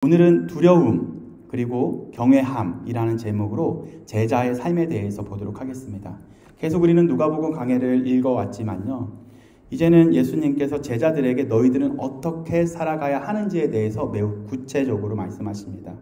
오늘은 두려움 그리고 경외함이라는 제목으로 제자의 삶에 대해서 보도록 하겠습니다. 계속 우리는 누가복음 강해를 읽어왔지만요. 이제는 예수님께서 제자들에게 너희들은 어떻게 살아가야 하는지에 대해서 매우 구체적으로 말씀하십니다.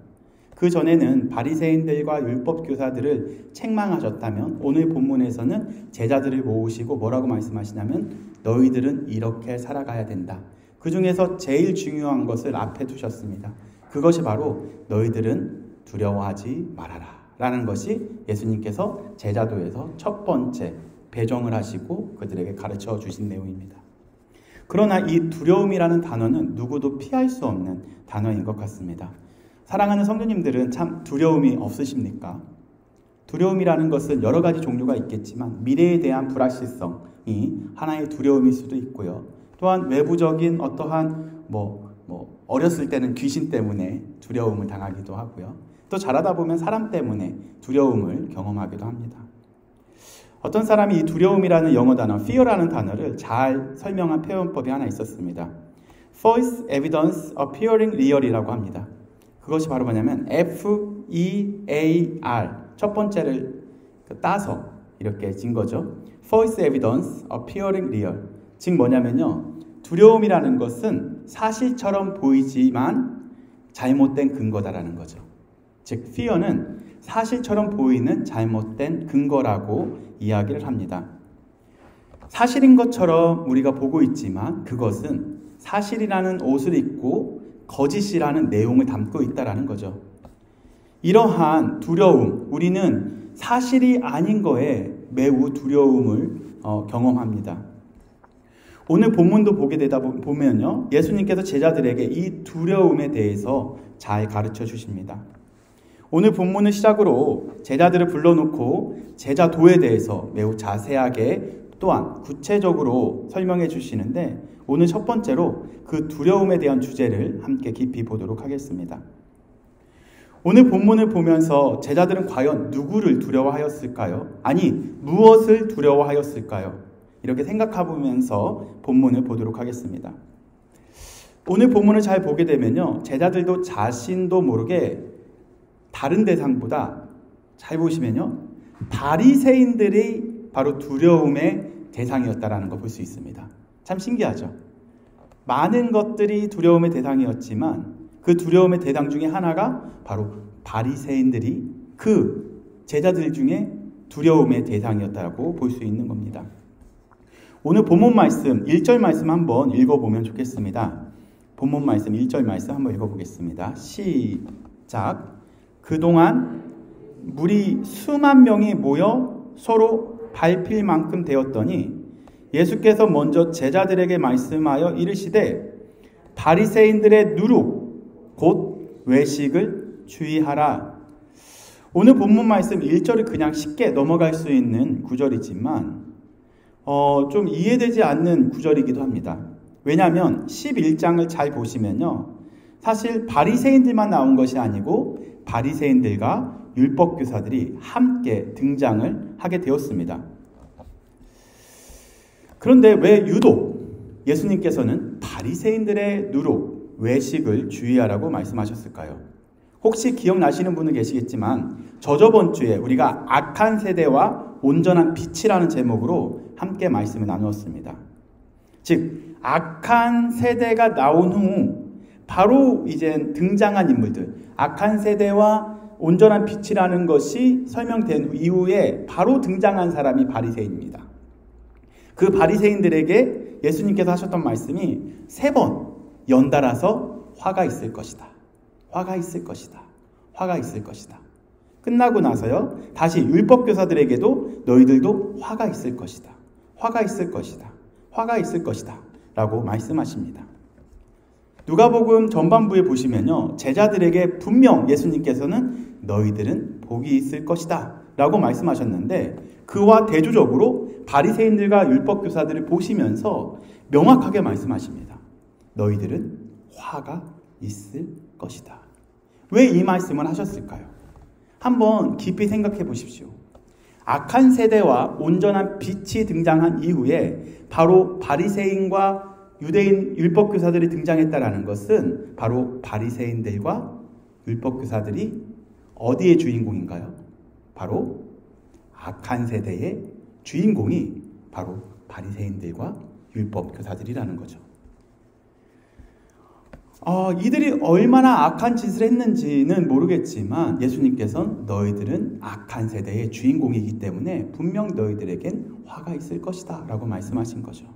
그 전에는 바리새인들과 율법교사들을 책망하셨다면 오늘 본문에서는 제자들을 모으시고 뭐라고 말씀하시냐면 너희들은 이렇게 살아가야 된다. 그 중에서 제일 중요한 것을 앞에 두셨습니다. 그것이 바로 너희들은 두려워하지 말아라 라는 것이 예수님께서 제자도에서 첫 번째 배정을 하시고 그들에게 가르쳐 주신 내용입니다. 그러나 이 두려움이라는 단어는 누구도 피할 수 없는 단어인 것 같습니다. 사랑하는 성도님들은 참 두려움이 없으십니까? 두려움이라는 것은 여러 가지 종류가 있겠지만 미래에 대한 불확실성이 하나의 두려움일 수도 있고요. 또한 외부적인 어떠한 어렸을 때는 귀신 때문에 두려움을 당하기도 하고요. 또 자라다 보면 사람 때문에 두려움을 경험하기도 합니다. 어떤 사람이 이 두려움이라는 영어 단어 fear라는 단어를 잘 설명한 표현법이 하나 있었습니다. False evidence appearing real이라고 합니다. 그것이 바로 뭐냐면 FEAR 첫 번째를 따서 이렇게 진 거죠. False evidence appearing real 즉 뭐냐면요. 두려움이라는 것은 사실처럼 보이지만 잘못된 근거다라는 거죠. 즉 fear는 사실처럼 보이는 잘못된 근거라고 이야기를 합니다. 사실인 것처럼 우리가 보고 있지만 그것은 사실이라는 옷을 입고 거짓이라는 내용을 담고 있다라는 거죠. 이러한 두려움, 우리는 사실이 아닌 거에 매우 두려움을 경험합니다. 오늘 본문도 보게 되다 보면요. 예수님께서 제자들에게 이 두려움에 대해서 잘 가르쳐 주십니다. 오늘 본문을 시작으로 제자들을 불러놓고 제자도에 대해서 매우 자세하게 또한 구체적으로 설명해 주시는데 오늘 첫 번째로 그 두려움에 대한 주제를 함께 깊이 보도록 하겠습니다. 오늘 본문을 보면서 제자들은 과연 누구를 두려워하였을까요? 아니, 무엇을 두려워하였을까요? 이렇게 생각해보면서 본문을 보도록 하겠습니다. 오늘 본문을 잘 보게 되면요. 제자들도 자신도 모르게 다른 대상보다 잘 보시면요. 바리새인들이 바로 두려움의 대상이었다라는 걸 볼 수 있습니다. 참 신기하죠. 많은 것들이 두려움의 대상이었지만 그 두려움의 대상 중에 하나가 바로 바리새인들이 그 제자들 중에 두려움의 대상이었다고 볼 수 있는 겁니다. 오늘 본문 말씀 1절 말씀 한번 읽어보면 좋겠습니다. 본문 말씀 1절 말씀 한번 읽어보겠습니다. 시작. 그동안 무리 수만 명이 모여 서로 밟힐 만큼 되었더니 예수께서 먼저 제자들에게 말씀하여 이르시되 바리새인들의 누룩 곧 외식을 주의하라. 오늘 본문 말씀 1절을 그냥 쉽게 넘어갈 수 있는 구절이지만 좀 이해되지 않는 구절이기도 합니다. 왜냐하면 11장을 잘 보시면요. 사실 바리새인들만 나온 것이 아니고 바리새인들과 율법교사들이 함께 등장을 하게 되었습니다. 그런데 왜 유독 예수님께서는 바리새인들의 누룩, 외식을 주의하라고 말씀하셨을까요? 혹시 기억나시는 분은 계시겠지만 저저번 주에 우리가 악한 세대와 온전한 빛이라는 제목으로 함께 말씀을 나누었습니다. 즉 악한 세대가 나온 후 바로 이제 등장한 인물들, 악한 세대와 온전한 빛이라는 것이 설명된 이후에 바로 등장한 사람이 바리새인입니다. 그 바리새인들에게 예수님께서 하셨던 말씀이 3번 연달아서 화가 있을 것이다. 화가 있을 것이다. 화가 있을 것이다. 끝나고 나서요. 다시 율법교사들에게도 너희들도 화가 있을 것이다. 화가 있을 것이다. 화가 있을 것이다. 라고 말씀하십니다. 누가복음 전반부에 보시면요. 제자들에게 분명 예수님께서는 너희들은 복이 있을 것이다. 라고 말씀하셨는데 그와 대조적으로 바리새인들과 율법교사들을 보시면서 명확하게 말씀하십니다. 너희들은 화가 있을 것이다. 왜 이 말씀을 하셨을까요? 한번 깊이 생각해 보십시오. 악한 세대와 온전한 빛이 등장한 이후에 바로 바리새인과 유대인 율법교사들이 등장했다라는 것은 바로 바리새인들과 율법교사들이 어디의 주인공인가요? 바로 악한 세대의 주인공이 바로 바리새인들과 율법교사들이라는 거죠. 이들이 얼마나 악한 짓을 했는지는 모르겠지만 예수님께서는 너희들은 악한 세대의 주인공이기 때문에 분명 너희들에겐 화가 있을 것이다 라고 말씀하신 거죠.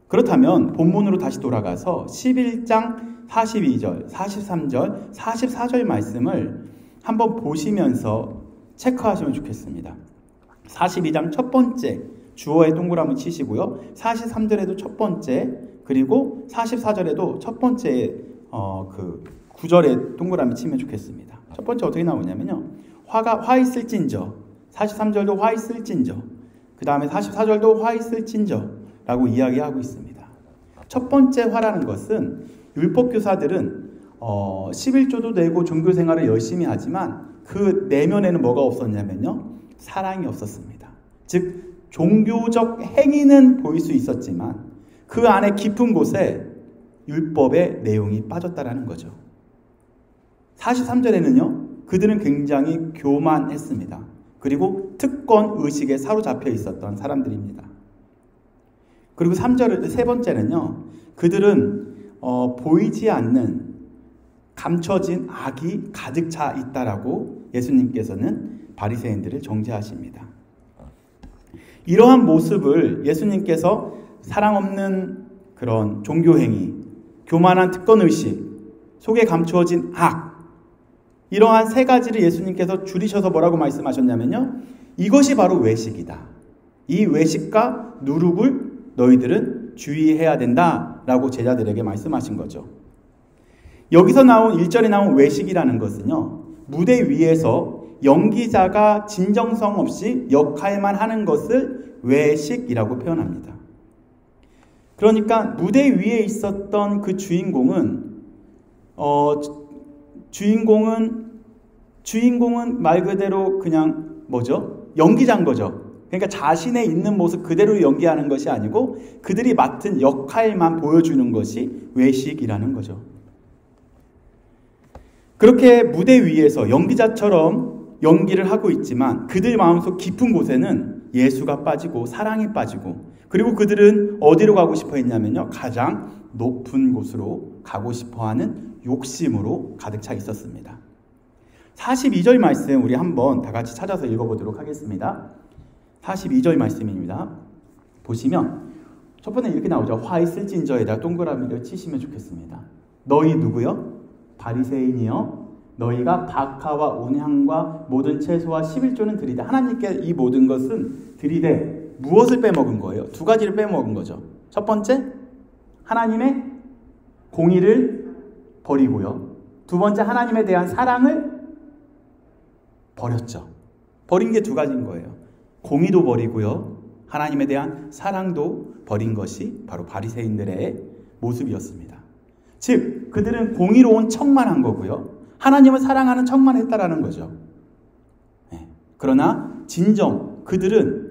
그렇다면 본문으로 다시 돌아가서 11장 42절, 43절, 44절 말씀을 한번 보시면서 체크하시면 좋겠습니다. 42장 첫 번째 주어에 동그라미 치시고요. 43절에도 첫 번째, 그리고 44절에도 첫 번째 그 구절에 동그라미 치면 좋겠습니다. 첫 번째 어떻게 나오냐면요. 화 있을진저, 43절도 화 있을진저, 그 다음에 44절도 화 있을진저 라고 이야기하고 있습니다. 첫 번째 화라는 것은 율법교사들은 11조도 내고 종교생활을 열심히 하지만 그 내면에는 뭐가 없었냐면요. 사랑이 없었습니다. 즉 종교적 행위는 보일 수 있었지만 그 안에 깊은 곳에 율법의 내용이 빠졌다라는 거죠. 43절에는요. 그들은 굉장히 교만했습니다. 그리고 특권 의식에 사로잡혀 있었던 사람들입니다. 그리고 세 번째는요. 그들은 보이지 않는 감춰진 악이 가득 차 있다라고 예수님께서는 바리새인들을 정죄하십니다. 이러한 모습을 예수님께서 사랑 없는 그런 종교행위, 교만한 특권의식, 속에 감추어진 악, 이러한 세 가지를 예수님께서 줄이셔서 뭐라고 말씀하셨냐면요. 이것이 바로 외식이다. 이 외식과 누룩을 너희들은 주의해야 된다라고 제자들에게 말씀하신 거죠. 여기서 나온 1절에 나온 외식이라는 것은요. 무대 위에서 연기자가 진정성 없이 역할만 하는 것을 외식이라고 표현합니다. 그러니까 무대 위에 있었던 그 주인공은 말 그대로 그냥 뭐죠? 연기자인 거죠. 그러니까 자신의 있는 모습 그대로 연기하는 것이 아니고 그들이 맡은 역할만 보여주는 것이 외식이라는 거죠. 그렇게 무대 위에서 연기자처럼 연기를 하고 있지만 그들 마음속 깊은 곳에는 예수가 빠지고 사랑이 빠지고 그리고 그들은 어디로 가고 싶어 했냐면요. 가장 높은 곳으로 가고 싶어 하는 욕심으로 가득 차 있었습니다. 42절 말씀 우리 한번 다 같이 찾아서 읽어보도록 하겠습니다. 42절 말씀입니다. 보시면 첫 번째 이렇게 나오죠. 화 있을진저에다 동그라미를 치시면 좋겠습니다. 너희 누구요? 바리새인이요. 너희가 박하와 온향과 모든 채소와 11조는 드리되 하나님께 이 모든 것은 드리되 무엇을 빼먹은 거예요? 두 가지를 빼먹은 거죠. 첫 번째, 하나님의 공의를 버리고요. 두 번째, 하나님에 대한 사랑을 버렸죠. 버린 게 두 가지인 거예요. 공의도 버리고요. 하나님에 대한 사랑도 버린 것이 바로 바리새인들의 모습이었습니다. 즉, 그들은 공의로운 척만 한 거고요. 하나님을 사랑하는 척만 했다라는 거죠. 네. 그러나 진정 그들은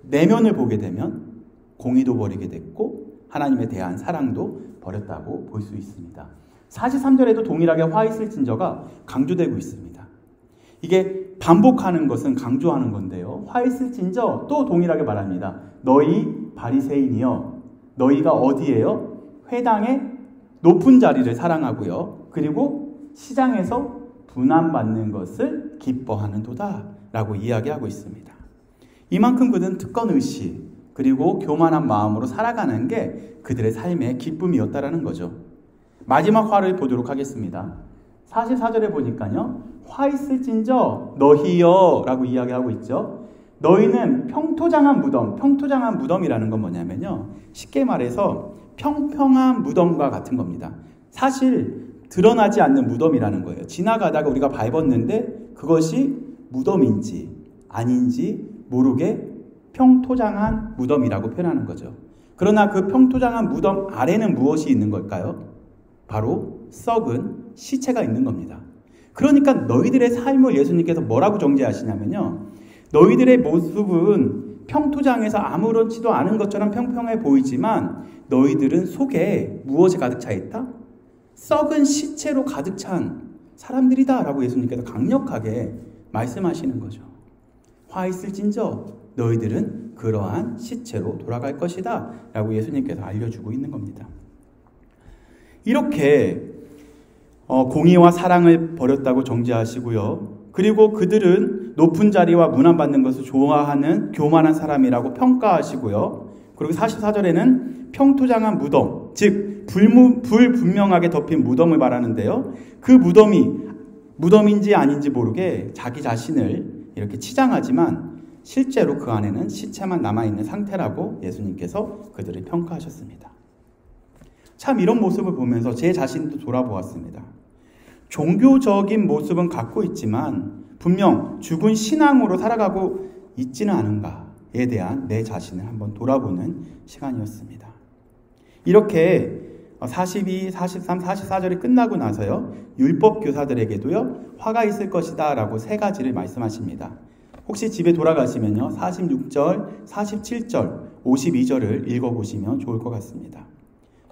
내면을 보게 되면 공의도 버리게 됐고 하나님에 대한 사랑도 버렸다고 볼 수 있습니다. 43절에도 동일하게 화 있을진저가 강조되고 있습니다. 이게 반복하는 것은 강조하는 건데요. 화 있을진저 또 동일하게 말합니다. 너희 바리새인이여. 너희가 어디에요? 회당의 높은 자리를 사랑하고요. 그리고 시장에서 분함받는 것을 기뻐하는도다 라고 이야기하고 있습니다. 이만큼 그들은 특권의식 그리고 교만한 마음으로 살아가는 게 그들의 삶의 기쁨이었다라는 거죠. 마지막 화를 보도록 하겠습니다. 44절에 보니까요. 화 있을진저 너희여 라고 이야기하고 있죠. 너희는 평토장한 무덤, 평토장한 무덤이라는 건 뭐냐면요. 쉽게 말해서 평평한 무덤과 같은 겁니다. 사실 드러나지 않는 무덤이라는 거예요. 지나가다가 우리가 밟았는데 그것이 무덤인지 아닌지 모르게 평토장한 무덤이라고 표현하는 거죠. 그러나 그 평토장한 무덤 아래는 무엇이 있는 걸까요? 바로 썩은 시체가 있는 겁니다. 그러니까 너희들의 삶을 예수님께서 뭐라고 정죄하시냐면요. 너희들의 모습은 평토장에서 아무렇지도 않은 것처럼 평평해 보이지만 너희들은 속에 무엇이 가득 차 있다? 썩은 시체로 가득 찬 사람들이다 라고 예수님께서 강력하게 말씀하시는 거죠. 화 있을진저 너희들은 그러한 시체로 돌아갈 것이다 라고 예수님께서 알려주고 있는 겁니다. 이렇게 공의와 사랑을 버렸다고 정죄하시고요. 그리고 그들은 높은 자리와 문안받는 것을 좋아하는 교만한 사람이라고 평가하시고요. 그리고 44절에는 평토장한 무덤, 즉 불분명하게 덮인 무덤을 말하는데요. 그 무덤인지 아닌지 모르게 자기 자신을 이렇게 치장하지만 실제로 그 안에는 시체만 남아있는 상태라고 예수님께서 그들을 평가하셨습니다. 참 이런 모습을 보면서 제 자신도 돌아보았습니다. 종교적인 모습은 갖고 있지만 분명 죽은 신앙으로 살아가고 있지는 않은가에 대한 내 자신을 한번 돌아보는 시간이었습니다. 이렇게 42, 43, 44절이 끝나고 나서요. 율법 교사들에게도요. 화가 있을 것이다 라고 세 가지를 말씀하십니다. 혹시 집에 돌아가시면요. 46절, 47절, 52절을 읽어보시면 좋을 것 같습니다.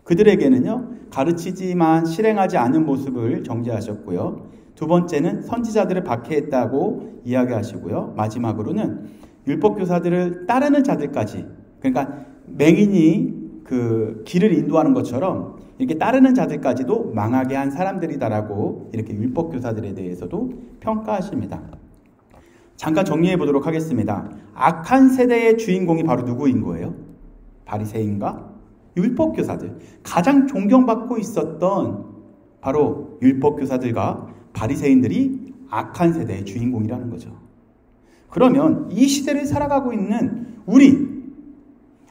그들에게는요. 가르치지만 실행하지 않은 모습을 정죄하셨고요. 두 번째는 선지자들을 박해했다고 이야기하시고요. 마지막으로는 율법교사들을 따르는 자들까지, 그러니까 맹인이 그 길을 인도하는 것처럼 이렇게 따르는 자들까지도 망하게 한 사람들이다라고 이렇게 율법교사들에 대해서도 평가하십니다. 잠깐 정리해 보도록 하겠습니다. 악한 세대의 주인공이 바로 누구인 거예요? 바리새인과 율법교사들. 가장 존경받고 있었던 바로 율법교사들과 바리새인들이 악한 세대의 주인공이라는 거죠. 그러면 이 시대를 살아가고 있는 우리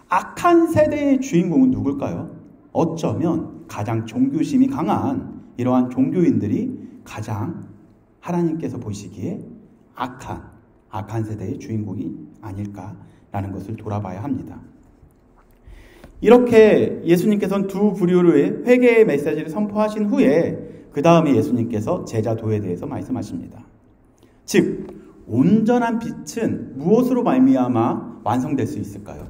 악한 세대의 주인공은 누굴까요? 어쩌면 가장 종교심이 강한 이러한 종교인들이 가장 하나님께서 보시기에 악한 세대의 주인공이 아닐까라는 것을 돌아봐야 합니다. 이렇게 예수님께서는 두 부류의 회개의 메시지를 선포하신 후에 그 다음에 예수님께서 제자도에 대해서 말씀하십니다. 즉 온전한 빛은 무엇으로 말미암아 완성될 수 있을까요?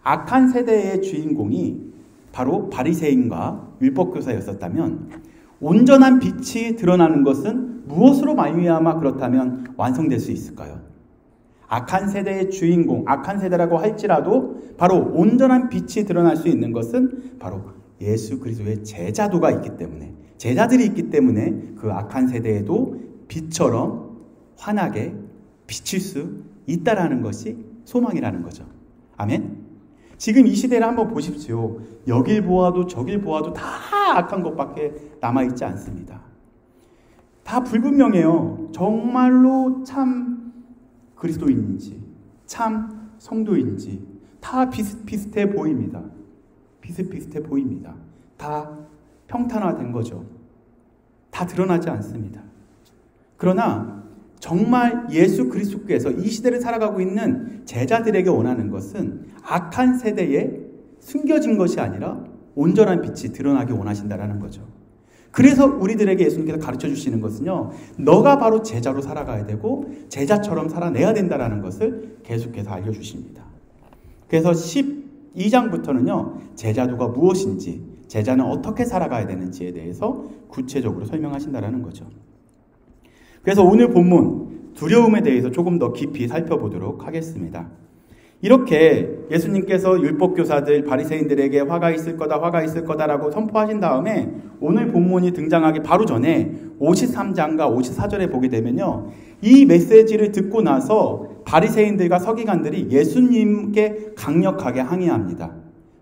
악한 세대의 주인공이 바로 바리새인과 율법교사였었다면 온전한 빛이 드러나는 것은 무엇으로 말미암아 그렇다면 완성될 수 있을까요? 악한 세대의 주인공, 악한 세대라고 할지라도 바로 온전한 빛이 드러날 수 있는 것은 바로 예수 그리스도의 제자도가 있기 때문에, 제자들이 있기 때문에 그 악한 세대에도 빛처럼 환하게 비칠 수 있다라는 것이 소망이라는 거죠. 아멘? 지금 이 시대를 한번 보십시오. 여길 보아도 저길 보아도 다 악한 것밖에 남아있지 않습니다. 다 불분명해요. 정말로 참 그리스도인인지 참 성도인지 다 비슷비슷해 보입니다. 비슷비슷해 보입니다. 다 평탄화된 거죠. 다 드러나지 않습니다. 그러나 정말 예수 그리스도께서 이 시대를 살아가고 있는 제자들에게 원하는 것은 악한 세대에 숨겨진 것이 아니라 온전한 빛이 드러나게 원하신다라는 거죠. 그래서 우리들에게 예수님께서 가르쳐 주시는 것은요. 너가 바로 제자로 살아가야 되고 제자처럼 살아내야 된다라는 것을 계속해서 알려주십니다. 그래서 12장부터는요. 제자도가 무엇인지, 제자는 어떻게 살아가야 되는지에 대해서 구체적으로 설명하신다라는 거죠. 그래서 오늘 본문 두려움에 대해서 조금 더 깊이 살펴보도록 하겠습니다. 이렇게 예수님께서 율법교사들, 바리새인들에게 화가 있을 거다라고 선포하신 다음에 오늘 본문이 등장하기 바로 전에 53장과 54절에 보게 되면요. 이 메시지를 듣고 나서 바리새인들과 서기관들이 예수님께 강력하게 항의합니다.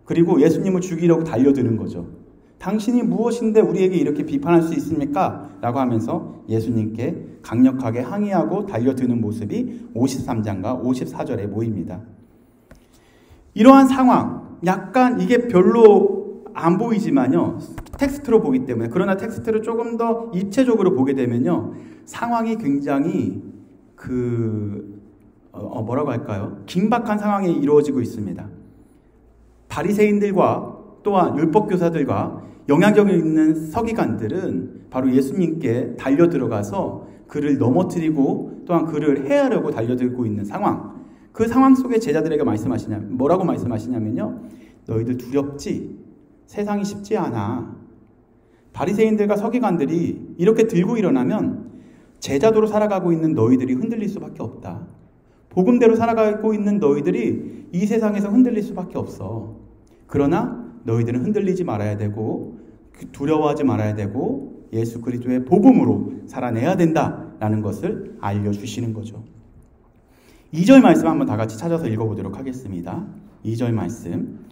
그리고 예수님을 죽이려고 달려드는 거죠. 당신이 무엇인데 우리에게 이렇게 비판할 수 있습니까? 라고 하면서 예수님께 강력하게 항의하고 달려드는 모습이 53장과 54절에 보입니다. 이러한 상황, 약간 이게 별로 안 보이지만요. 텍스트로 보기 때문에, 그러나 텍스트를 조금 더 입체적으로 보게 되면요. 상황이 굉장히 뭐라고 할까요? 긴박한 상황이 이루어지고 있습니다. 바리새인들과 또한 율법교사들과 영향력이 있는 서기관들은 바로 예수님께 달려들어가서 그를 넘어뜨리고 또한 그를 해하려고 달려들고 있는 상황. 그 상황 속에 제자들에게 뭐라고 말씀하시냐면요. 너희들 두렵지? 세상이 쉽지 않아. 바리새인들과 서기관들이 이렇게 들고 일어나면 제자도로 살아가고 있는 너희들이 흔들릴 수밖에 없다. 복음대로 살아가고 있는 너희들이 이 세상에서 흔들릴 수밖에 없어. 그러나 너희들은 흔들리지 말아야 되고 두려워하지 말아야 되고 예수 그리스도의 복음으로 살아내야 된다라는 것을 알려주시는 거죠. 2절 말씀 한번 다 같이 찾아서 읽어보도록 하겠습니다. 2절 말씀.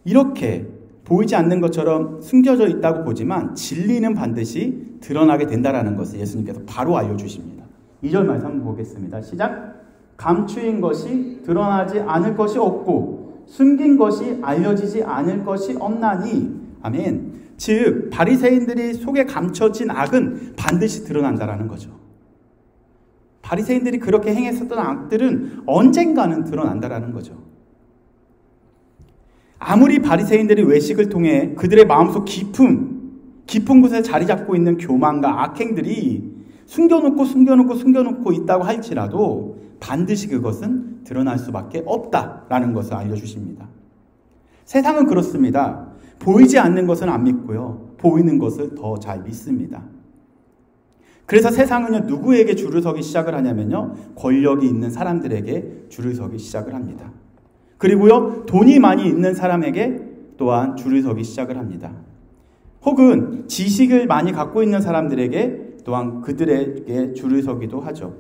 이렇게 보이지 않는 것처럼 숨겨져 있다고 보지만 진리는 반드시 드러나게 된다라는 것을 예수님께서 바로 알려주십니다. 2절 말씀 한번 보겠습니다. 시작. 감추인 것이 드러나지 않을 것이 없고 숨긴 것이 알려지지 않을 것이 없나니. 아멘. 즉 바리새인들이 속에 감춰진 악은 반드시 드러난다라는 거죠. 바리새인들이 그렇게 행했었던 악들은 언젠가는 드러난다라는 거죠. 아무리 바리새인들이 외식을 통해 그들의 마음속 깊은 곳에 자리 잡고 있는 교만과 악행들이 숨겨놓고 있다고 할지라도 반드시 그것은 드러날 수밖에 없다라는 것을 알려주십니다. 세상은 그렇습니다. 보이지 않는 것은 안 믿고요. 보이는 것을 더 잘 믿습니다. 그래서 세상은요, 누구에게 줄을 서기 시작을 하냐면요, 권력이 있는 사람들에게 줄을 서기 시작을 합니다. 그리고요, 돈이 많이 있는 사람에게 또한 줄을 서기 시작을 합니다. 혹은 지식을 많이 갖고 있는 사람들에게 또한 그들에게 줄을 서기도 하죠.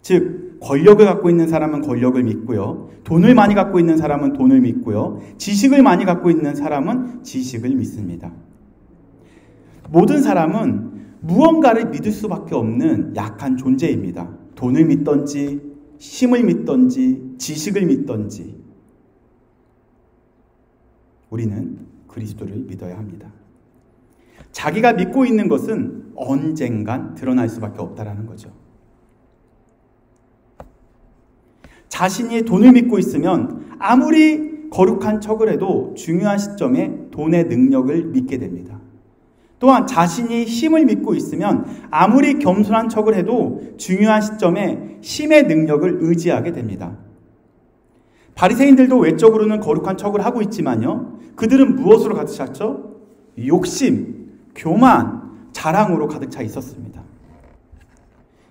즉 권력을 갖고 있는 사람은 권력을 믿고요, 돈을 많이 갖고 있는 사람은 돈을 믿고요, 지식을 많이 갖고 있는 사람은 지식을 믿습니다. 모든 사람은 무언가를 믿을 수밖에 없는 약한 존재입니다. 돈을 믿던지 힘을 믿던지 지식을 믿던지 우리는 그리스도를 믿어야 합니다. 자기가 믿고 있는 것은 언젠간 드러날 수밖에 없다라는 거죠. 자신이 돈을 믿고 있으면 아무리 거룩한 척을 해도 중요한 시점에 돈의 능력을 믿게 됩니다. 또한 자신이 힘을 믿고 있으면 아무리 겸손한 척을 해도 중요한 시점에 힘의 능력을 의지하게 됩니다. 바리새인들도 외적으로는 거룩한 척을 하고 있지만요, 그들은 무엇으로 가득 찼죠? 욕심, 교만, 자랑으로 가득 차 있었습니다.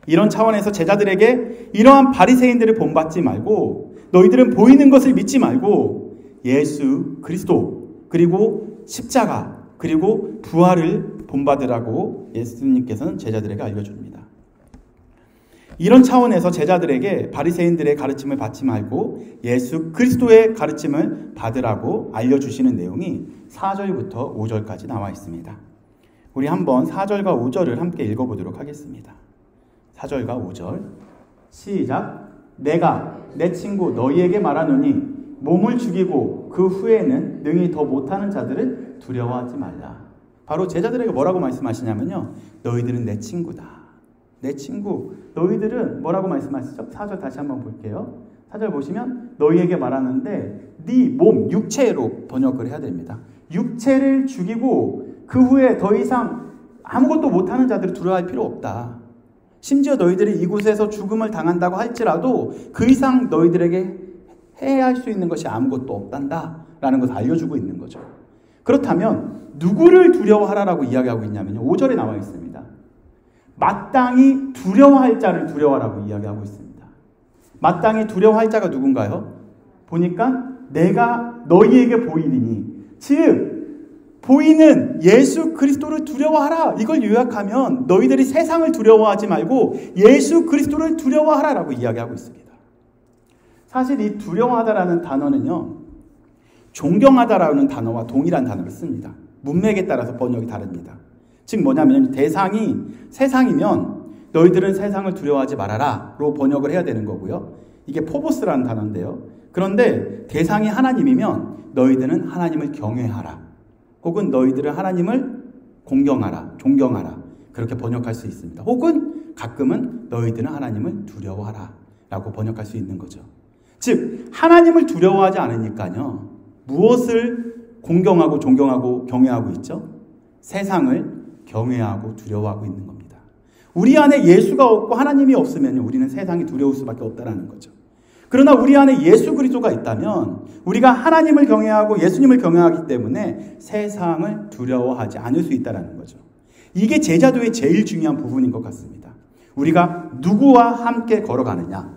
이런 차원에서 제자들에게 이러한 바리새인들을 본받지 말고 너희들은 보이는 것을 믿지 말고 예수 그리스도 그리고 십자가 그리고 부활을 본받으라고 예수님께서는 제자들에게 알려줍니다. 이런 차원에서 제자들에게 바리새인들의 가르침을 받지 말고 예수 그리스도의 가르침을 받으라고 알려주시는 내용이 4절부터 5절까지 나와 있습니다. 우리 한번 4절과 5절을 함께 읽어보도록 하겠습니다. 4절과 5절 시작. 내가 내 친구 너희에게 말하노니 몸을 죽이고 그 후에는 능히 더 못하는 자들을 두려워하지 말라. 바로 제자들에게 뭐라고 말씀하시냐면요, 너희들은 내 친구다. 내 친구. 너희들은 뭐라고 말씀하시죠? 4절 다시 한번 볼게요. 4절 보시면 너희에게 말하는데 네 몸, 육체로 번역을 해야 됩니다. 육체를 죽이고 그 후에 더 이상 아무것도 못하는 자들을 두려워할 필요 없다. 심지어 너희들이 이곳에서 죽음을 당한다고 할지라도 그 이상 너희들에게 해야 할 수 있는 것이 아무것도 없단다 라는 것을 알려주고 있는 거죠. 그렇다면 누구를 두려워하라라고 이야기하고 있냐면요, 5절에 나와 있습니다. 마땅히 두려워할 자를 두려워하라고 이야기하고 있습니다. 마땅히 두려워할 자가 누군가요? 보니까 내가 너희에게 보이리니, 즉 보이는 예수 그리스도를 두려워하라. 이걸 요약하면 너희들이 세상을 두려워하지 말고 예수 그리스도를 두려워하라라고 이야기하고 있습니다. 사실 이 두려워하다라는 단어는요, 존경하다라는 단어와 동일한 단어를 씁니다. 문맥에 따라서 번역이 다릅니다. 즉 뭐냐면 대상이 세상이면 너희들은 세상을 두려워하지 말아라로 번역을 해야 되는 거고요. 이게 포보스라는 단어인데요. 그런데 대상이 하나님이면 너희들은 하나님을 경외하라. 혹은 너희들은 하나님을 공경하라, 존경하라. 그렇게 번역할 수 있습니다. 혹은 가끔은 너희들은 하나님을 두려워하라 라고 번역할 수 있는 거죠. 즉 하나님을 두려워하지 않으니까요, 무엇을 공경하고 존경하고 경외하고 있죠? 세상을 경외하고 두려워하고 있는 겁니다. 우리 안에 예수가 없고 하나님이 없으면 우리는 세상이 두려울 수밖에 없다는 거죠. 그러나 우리 안에 예수 그리스도가 있다면 우리가 하나님을 경외하고 예수님을 경외하기 때문에 세상을 두려워하지 않을 수 있다는 거죠. 이게 제자도의 제일 중요한 부분인 것 같습니다. 우리가 누구와 함께 걸어가느냐,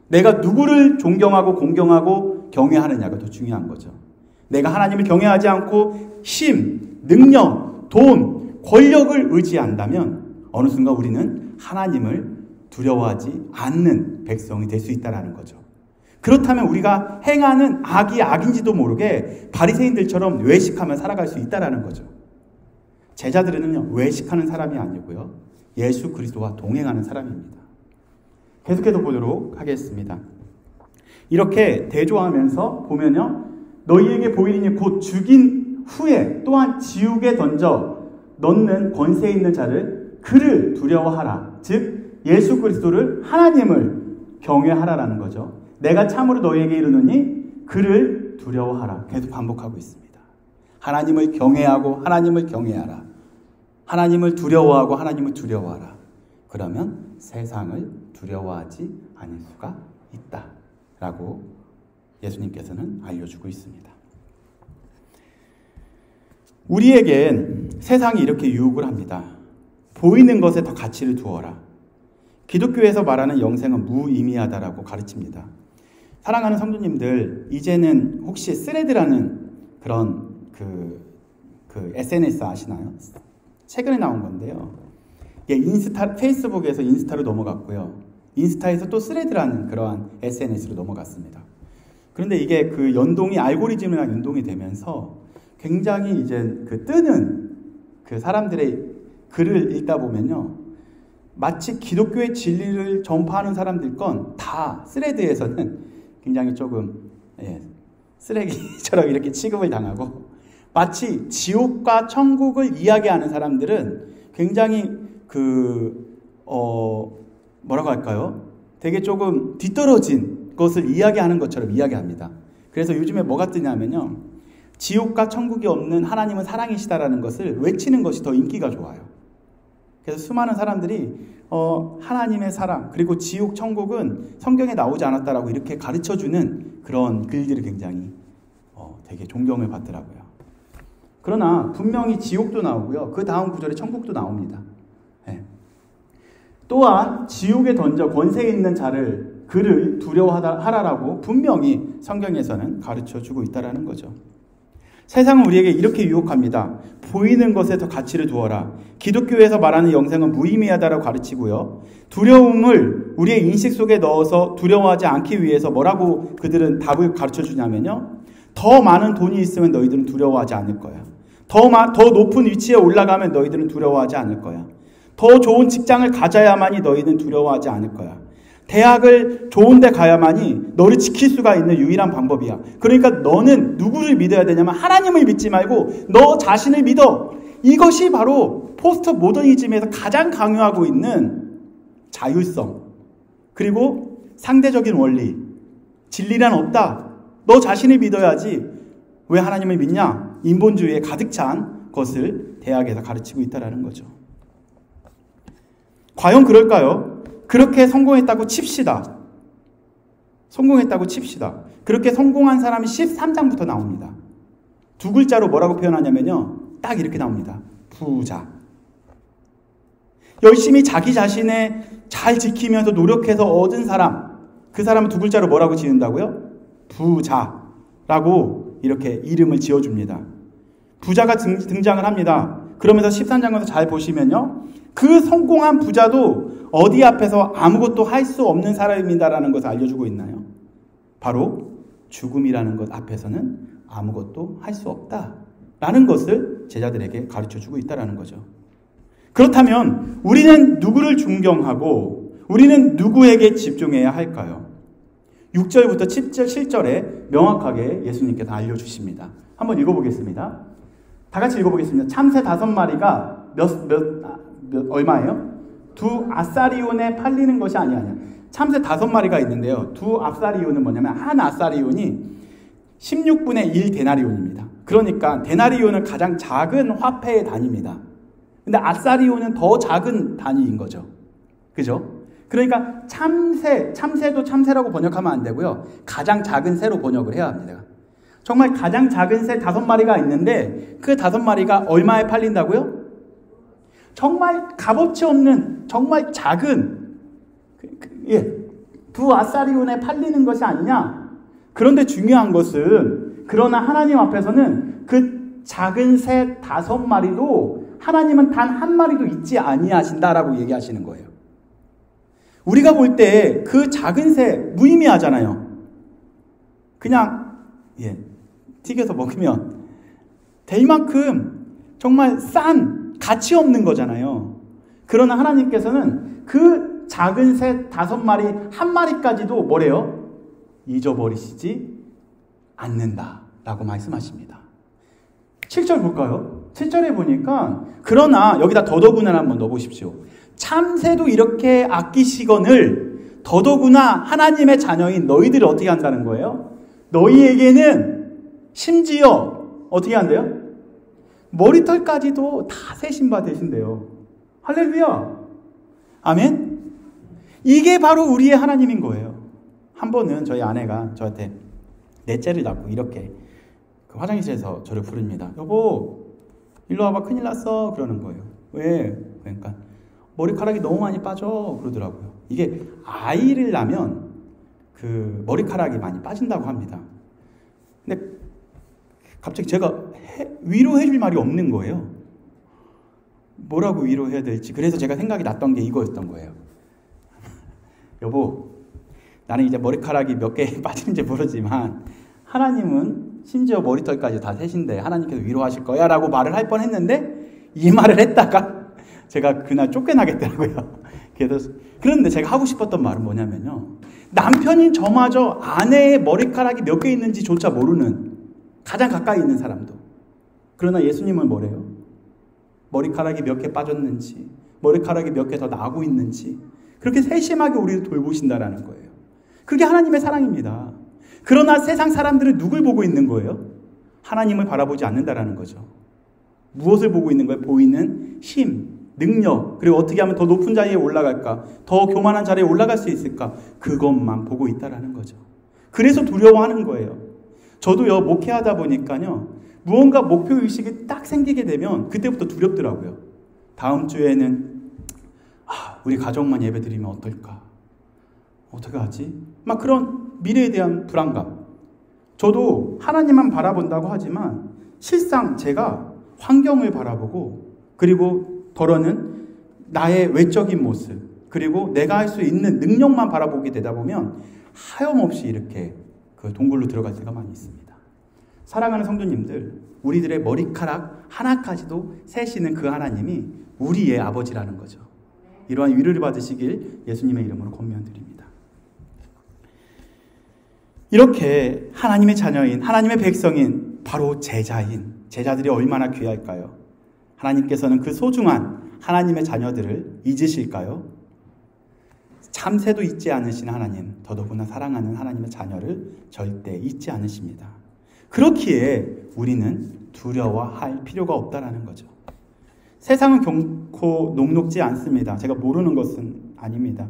내가 누구를 존경하고 공경하고 경외하느냐가 더 중요한 거죠. 내가 하나님을 경외하지 않고 힘, 능력, 돈, 권력을 의지한다면 어느 순간 우리는 하나님을 두려워하지 않는 백성이 될 수 있다는 거죠. 그렇다면 우리가 행하는 악이 악인지도 모르게 바리새인들처럼 외식하며 살아갈 수 있다는 거죠. 제자들은요, 외식하는 사람이 아니고요, 예수 그리스도와 동행하는 사람입니다. 계속해서 보도록 하겠습니다. 이렇게 대조하면서 보면요, 너희에게 보이리니 곧 죽인 후에 또한 지옥에 던져 넣는 권세 있는 자를 그를 두려워하라. 즉 예수 그리스도를, 하나님을 경외하라라는 거죠. 내가 참으로 너희에게 이르노니 그를 두려워하라. 계속 반복하고 있습니다. 하나님을 경외하고 하나님을 경외하라. 하나님을 두려워하고 하나님을 두려워하라. 그러면 세상을 두려워하지 않을 수가 있다라고 예수님께서는 알려주고 있습니다. 우리에겐 세상이 이렇게 유혹을 합니다. 보이는 것에 더 가치를 두어라. 기독교에서 말하는 영생은 무의미하다라고 가르칩니다. 사랑하는 성도님들, 이제는 혹시 스레드라는 그런 그 SNS 아시나요? 최근에 나온 건데요. 이게 페이스북에서 인스타로 넘어갔고요. 인스타에서 또 스레드라는 그러한 SNS로 넘어갔습니다. 그런데 이게 그 연동이 알고리즘이랑 연동이 되면서 굉장히 이제 그 뜨는 그 사람들의 글을 읽다 보면요, 마치 기독교의 진리를 전파하는 사람들 건 다 스레드에서는 굉장히 조금 쓰레기처럼 이렇게 취급을 당하고, 마치 지옥과 천국을 이야기하는 사람들은 굉장히 뭐라고 할까요? 되게 조금 뒤떨어진 것을 이야기하는 것처럼 이야기합니다. 그래서 요즘에 뭐가 뜨냐면요, 지옥과 천국이 없는 하나님은 사랑이시다라는 것을 외치는 것이 더 인기가 좋아요. 그래서 수많은 사람들이 하나님의 사랑, 그리고 지옥, 천국은 성경에 나오지 않았다라고 이렇게 가르쳐주는 그런 글들이 굉장히 되게 존경을 받더라고요. 그러나 분명히 지옥도 나오고요, 그 다음 구절에 천국도 나옵니다. 네. 또한 지옥에 던져 권세 있는 자를 그를 두려워하라라고 분명히 성경에서는 가르쳐주고 있다는 거죠. 세상은 우리에게 이렇게 유혹합니다. 보이는 것에 더 가치를 두어라. 기독교에서 말하는 영생은 무의미하다라고 가르치고요, 두려움을 우리의 인식 속에 넣어서 두려워하지 않기 위해서 뭐라고 그들은 답을 가르쳐주냐면요, 더 많은 돈이 있으면 너희들은 두려워하지 않을 거야. 더 높은 위치에 올라가면 너희들은 두려워하지 않을 거야. 더 좋은 직장을 가져야만이 너희는 두려워하지 않을 거야. 대학을 좋은 데 가야만이 너를 지킬 수가 있는 유일한 방법이야. 그러니까 너는 누구를 믿어야 되냐면 하나님을 믿지 말고 너 자신을 믿어. 이것이 바로 포스트 모더니즘에서 가장 강요하고 있는 자율성, 그리고 상대적인 원리, 진리란 없다. 너 자신을 믿어야지. 왜 하나님을 믿냐? 인본주의에 가득 찬 것을 대학에서 가르치고 있다는 거죠. 과연 그럴까요? 그렇게 성공했다고 칩시다. 그렇게 성공한 사람이 13장부터 나옵니다. 두 글자로 뭐라고 표현하냐면요, 딱 이렇게 나옵니다. 부자. 열심히 자기 자신을 잘 지키면서 노력해서 얻은 사람, 그 사람은 두 글자로 뭐라고 지은다고요? 부자라고 이렇게 이름을 지어줍니다. 부자가 등장을 합니다. 그러면서 13장에서 잘 보시면요, 그 성공한 부자도 어디 앞에서 아무것도 할 수 없는 사람이다라는 것을 알려주고 있나요? 바로 죽음이라는 것 앞에서는 아무것도 할 수 없다라는 것을 제자들에게 가르쳐주고 있다는 거죠. 그렇다면 우리는 누구를 존경하고 우리는 누구에게 집중해야 할까요? 6절부터 7절에 명확하게 예수님께서 알려주십니다. 한번 읽어보겠습니다. 다 같이 읽어보겠습니다. 참새 5마리가 얼마예요? 2아사리온에 팔리는 것이 아니야. 참새 5마리가 있는데요, 2아사리온은 뭐냐면 한 아사리온이 16분의 1 데나리온입니다. 그러니까 데나리온은 가장 작은 화폐의 단위입니다. 근데 아사리온은 더 작은 단위인 거죠. 그죠? 그러니까 참새도 참새라고 번역하면 안 되고요. 가장 작은 새로 번역을 해야 합니다. 정말 가장 작은 새 5마리가 있는데 그 5마리가 얼마에 팔린다고요? 정말 값어치 없는 정말 작은 두 아사리온에 팔리는 것이 아니냐. 그런데 중요한 것은 그러나 하나님 앞에서는 그 작은 새 5마리도 하나님은 단 한 마리도 잊지 아니하신다라고 얘기하시는 거예요. 우리가 볼 때 그 작은 새 무의미하잖아요. 그냥 튀겨서 먹으면 될 만큼 정말 싼 가치 없는 거잖아요. 그러나 하나님께서는 그 작은 새 5마리, 1마리까지도 뭐래요? 잊어버리시지 않는다라고 말씀하십니다. 7절 볼까요? 7절에 보니까 그러나 여기다 더더구나 한번 넣어보십시오. 참새도 이렇게 아끼시거늘 더더구나 하나님의 자녀인 너희들을 어떻게 한다는 거예요? 너희에게는 심지어 어떻게 한대요? 머리털까지도 다 세신 바 되신대요. 할렐루야. 아멘. 이게 바로 우리의 하나님인 거예요. 한 번은 저희 아내가 저한테 넷째를 낳고 이렇게 그 화장실에서 저를 부릅니다. 여보, 일로 와봐, 큰일 났어. 그러는 거예요. 왜? 그러니까 머리카락이 너무 많이 빠져 그러더라고요. 이게 아이를 낳으면 그 머리카락이 많이 빠진다고 합니다. 근데 갑자기 제가 위로해 줄 말이 없는 거예요. 뭐라고 위로해야 될지. 그래서 제가 생각이 났던 게 이거였던 거예요. 여보, 나는 이제 머리카락이 몇 개 빠지는지 모르지만 하나님은 심지어 머리털까지 다 세신데 하나님께서 위로하실 거야 라고 말을 할 뻔했는데 이 말을 했다가 제가 그날 쫓겨나겠더라고요. 그런데 제가 하고 싶었던 말은 뭐냐면요, 남편인 저마저 아내의 머리카락이 몇 개 있는지조차 모르는 가장 가까이 있는 사람도. 그러나 예수님은 뭐래요? 머리카락이 몇 개 빠졌는지, 머리카락이 몇 개 더 나고 있는지 그렇게 세심하게 우리를 돌보신다라는 거예요. 그게 하나님의 사랑입니다. 그러나 세상 사람들은 누굴 보고 있는 거예요? 하나님을 바라보지 않는다라는 거죠. 무엇을 보고 있는 거예요? 보이는 힘, 능력, 그리고 어떻게 하면 더 높은 자리에 올라갈까, 더 교만한 자리에 올라갈 수 있을까, 그것만 보고 있다라는 거죠. 그래서 두려워하는 거예요. 저도요, 목회하다 보니까요, 무언가 목표의식이 딱 생기게 되면 그때부터 두렵더라고요. 다음 주에는 우리 가족만 예배 드리면 어떨까? 어떻게 하지? 막 그런 미래에 대한 불안감. 저도 하나님만 바라본다고 하지만 실상 제가 환경을 바라보고, 그리고 더러는 나의 외적인 모습, 그리고 내가 할 수 있는 능력만 바라보게 되다 보면 하염없이 이렇게 그 동굴로 들어갈 때가 많이 있습니다. 사랑하는 성도님들, 우리들의 머리카락 하나까지도 세시는 그 하나님이 우리의 아버지라는 거죠. 이러한 위로를 받으시길 예수님의 이름으로 권면드립니다. 이렇게 하나님의 자녀인, 하나님의 백성인, 바로 제자들이 얼마나 귀할까요? 하나님께서는 그 소중한 하나님의 자녀들을 잊으실까요? 참새도 잊지 않으시는 하나님, 더더구나 사랑하는 하나님의 자녀를 절대 잊지 않으십니다. 그렇기에 우리는 두려워할 필요가 없다라는 거죠. 세상은 결코 녹록지 않습니다. 제가 모르는 것은 아닙니다.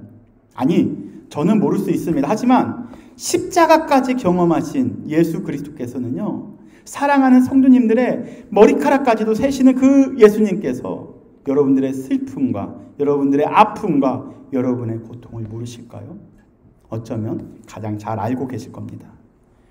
저는 모를 수 있습니다. 하지만 십자가까지 경험하신 예수 그리스도께서는요, 사랑하는 성도님들의 머리카락까지도 세시는 그 예수님께서 여러분들의 슬픔과 여러분들의 아픔과 여러분의 고통을 모르실까요? 어쩌면 가장 잘 알고 계실 겁니다.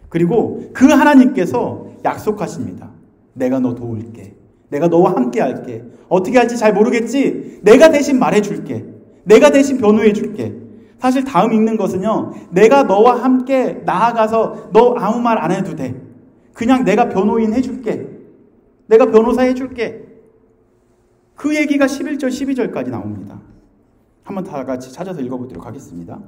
그리고 그 하나님께서 약속하십니다. 내가 너 도울게. 내가 너와 함께 할게. 어떻게 할지 잘 모르겠지? 내가 대신 말해줄게. 내가 대신 변호해줄게. 사실 다음 읽는 것은요, 내가 너와 함께 나아가서 너 아무 말 안 해도 돼. 그냥 내가 변호인 해줄게. 내가 변호사 해줄게. 그 얘기가 11절, 12절까지 나옵니다. 한번 다 같이 찾아서 읽어보도록 하겠습니다.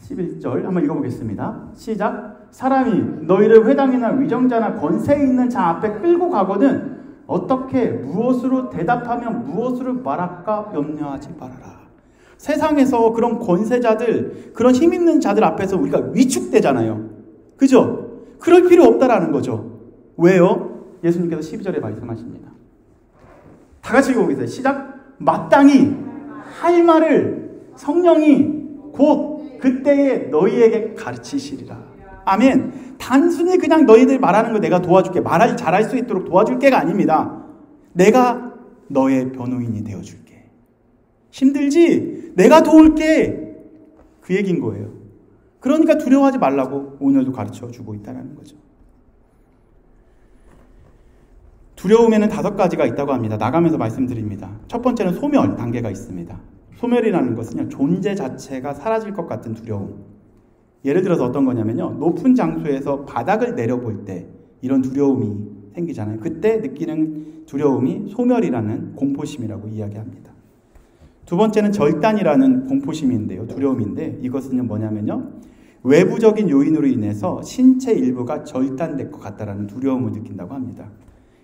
11절 한번 읽어보겠습니다. 시작. 사람이 너희를 회당이나 위정자나 권세 있는 자 앞에 끌고 가거든 어떻게 무엇으로 대답하며 무엇으로 말할까 염려하지 말아라. 세상에서 그런 권세자들, 그런 힘 있는 자들 앞에서 우리가 위축되잖아요. 그죠? 그럴 필요 없다라는 거죠. 왜요? 예수님께서 12절에 말씀하십니다. 다 같이 읽어보겠습니다. 시작. 마땅히 할 말을 성령이 곧 그때에 너희에게 가르치시리라. 아멘. 단순히 그냥 너희들 말하는 거 내가 도와줄게, 말을 잘할 수 있도록 도와줄게가 아닙니다. 내가 너의 변호인이 되어줄게. 힘들지? 내가 도울게. 그 얘기인 거예요. 그러니까 두려워하지 말라고 오늘도 가르쳐주고 있다는 거죠. 두려움에는 5가지가 있다고 합니다. 나가면서 말씀드립니다. 첫 번째는 소멸 단계가 있습니다. 소멸이라는 것은요, 존재 자체가 사라질 것 같은 두려움. 예를 들어서 어떤 거냐면요, 높은 장소에서 바닥을 내려볼 때 이런 두려움이 생기잖아요. 그때 느끼는 두려움이 소멸이라는 공포심이라고 이야기합니다. 두 번째는 절단이라는 공포심인데요, 두려움인데, 이것은 뭐냐면요, 외부적인 요인으로 인해서 신체 일부가 절단될 것 같다라는 두려움을 느낀다고 합니다.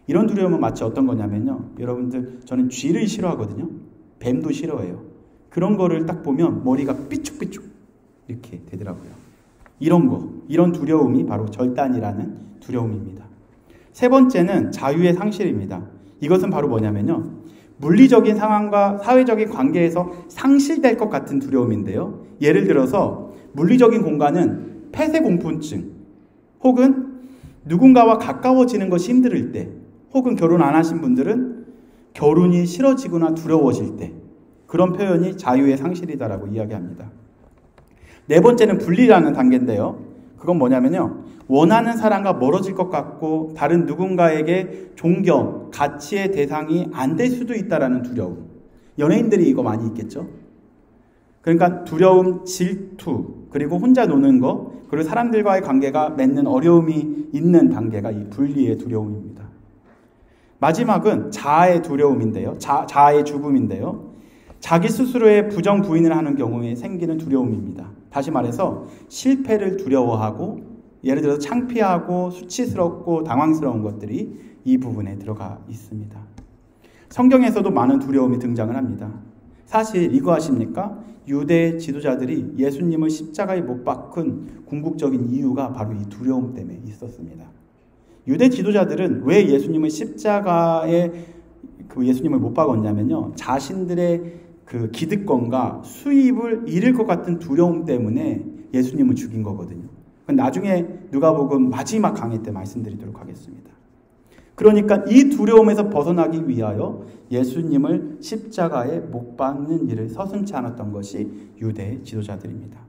이런 두려움은 마치 어떤 거냐면요, 여러분들, 저는 쥐를 싫어하거든요. 뱀도 싫어해요. 그런 거를 딱 보면 머리가 삐죽삐죽 이렇게 되더라고요. 이런 두려움이 바로 절단이라는 두려움입니다. 세 번째는 자유의 상실입니다. 이것은 바로 뭐냐면요, 물리적인 상황과 사회적인 관계에서 상실될 것 같은 두려움인데요. 예를 들어서 물리적인 공간은 폐쇄공포증, 혹은 누군가와 가까워지는 것이 힘들 때, 혹은 결혼 안 하신 분들은 결혼이 싫어지거나 두려워질 때, 그런 표현이 자유의 상실이다라고 이야기합니다. 네 번째는 분리라는 단계인데요. 그건 뭐냐면요, 원하는 사람과 멀어질 것 같고 다른 누군가에게 존경, 가치의 대상이 안 될 수도 있다라는 두려움. 연예인들이 이거 많이 있겠죠. 그러니까 두려움, 질투, 그리고 혼자 노는 거, 그리고 사람들과의 관계가 맺는 어려움이 있는 단계가 이 분리의 두려움입니다. 마지막은 자아의 두려움인데요. 자아의 죽음인데요. 자기 스스로의 부정 부인을 하는 경우에 생기는 두려움입니다. 다시 말해서 실패를 두려워하고, 예를 들어서 창피하고 수치스럽고 당황스러운 것들이 이 부분에 들어가 있습니다. 성경에서도 많은 두려움이 등장을 합니다. 사실 이거 아십니까? 유대 지도자들이 예수님을 십자가에 못 박은 궁극적인 이유가 바로 이 두려움 때문에 있었습니다. 유대 지도자들은 왜 예수님을 십자가에 예수님을 못 박았냐면요, 자신들의 그 기득권과 수입을 잃을 것 같은 두려움 때문에 예수님을 죽인 거거든요. 나중에 누가복음 마지막 강의 때 말씀드리도록 하겠습니다. 그러니까 이 두려움에서 벗어나기 위하여 예수님을 십자가에 못 박는 일을 서슴지 않았던 것이 유대 지도자들입니다.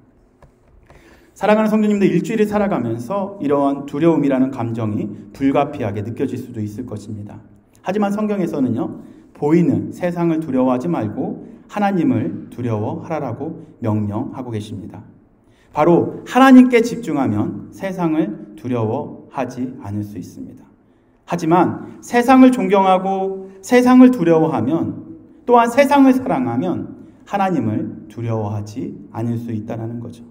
사랑하는 성도님들, 일주일을 살아가면서 이러한 두려움이라는 감정이 불가피하게 느껴질 수도 있을 것입니다. 하지만 성경에서는요, 보이는 세상을 두려워하지 말고 하나님을 두려워하라고 명령하고 계십니다. 바로 하나님께 집중하면 세상을 두려워하지 않을 수 있습니다. 하지만 세상을 존경하고 세상을 두려워하면, 또한 세상을 사랑하면 하나님을 두려워하지 않을 수 있다는 거죠.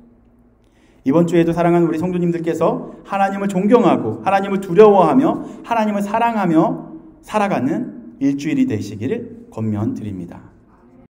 이번 주에도 사랑하는 우리 성도님들께서 하나님을 존경하고 하나님을 두려워하며 하나님을 사랑하며 살아가는 일주일이 되시기를 권면드립니다.